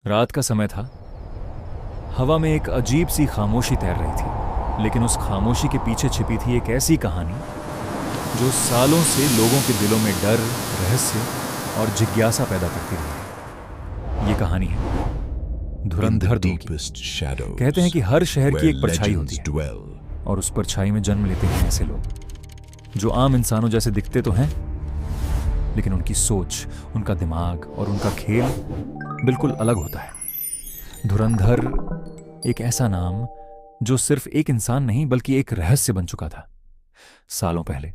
रात का समय था। हवा में एक अजीब सी खामोशी तैर रही थी, लेकिन उस खामोशी के पीछे छिपी थी एक ऐसी कहानी जो सालों से लोगों के दिलों में डर, रहस्य और जिज्ञासा पैदा करती रही है। ये कहानी है धुरंधर 2 की। कहते हैं कि हर शहर की एक परछाई होती है और उस परछाई में जन्म लेते हैं ऐसे लोग जो आम इंसानों जैसे दिखते तो हैं, लेकिन उनकी सोच, उनका दिमाग और उनका खेल बिल्कुल अलग होता है। धुरंधर एक ऐसा नाम जो सिर्फ एक इंसान नहीं बल्कि एक रहस्य बन चुका था। सालों पहले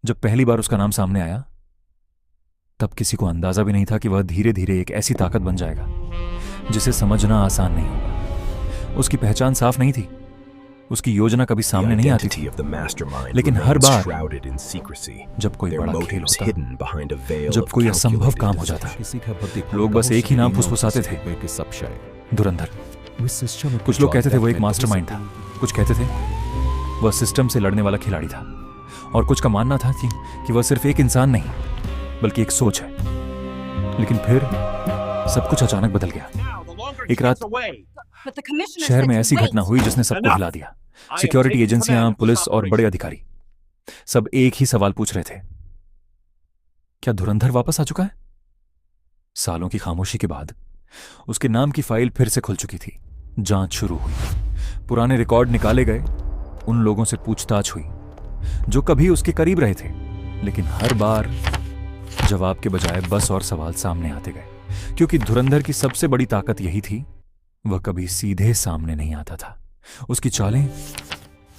जब पहली बार उसका नाम सामने आया, तब किसी को अंदाजा भी नहीं था कि वह धीरे धीरे एक ऐसी ताकत बन जाएगा जिसे समझना आसान नहीं होगा। उसकी पहचान साफ नहीं थी, उसकी योजना कभी सामने नहीं आती थी, लेकिन हर बार जब कोई बड़ा खेल होता, जब कोई असंभव काम हो जाता, लोग बस एक ही नाम फुसफुसाते थे, धुरंधर। कुछ लोग कहते थे वो एक मास्टरमाइंड था, कुछ कहते थे वह सिस्टम से लड़ने वाला खिलाड़ी था, और कुछ का मानना था कि वह सिर्फ एक इंसान नहीं बल्कि एक सोच है। लेकिन फिर सब कुछ अचानक बदल गया। एक रात शहर में ऐसी घटना हुई जिसने सबको हिला दिया। सिक्योरिटी एजेंसियां, पुलिस और बड़े अधिकारी सब एक ही सवाल पूछ रहे थे, क्या धुरंधर वापस आ चुका है? सालों की खामोशी के बाद उसके नाम की फाइल फिर से खुल चुकी थी। जांच शुरू हुई, पुराने रिकॉर्ड निकाले गए, उन लोगों से पूछताछ हुई जो कभी उसके करीब रहे थे, लेकिन हर बार जवाब के बजाय बस और सवाल सामने आते गए, क्योंकि धुरंधर की सबसे बड़ी ताकत यही थी, वह कभी सीधे सामने नहीं आता था। उसकी चालें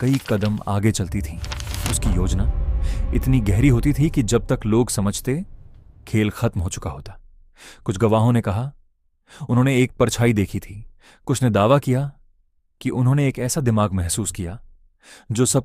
कई कदम आगे चलती थीं। उसकी योजना इतनी गहरी होती थी कि जब तक लोग समझते, खेल खत्म हो चुका होता। कुछ गवाहों ने कहा उन्होंने एक परछाई देखी थी, कुछ ने दावा किया कि उन्होंने एक ऐसा दिमाग महसूस किया जो सब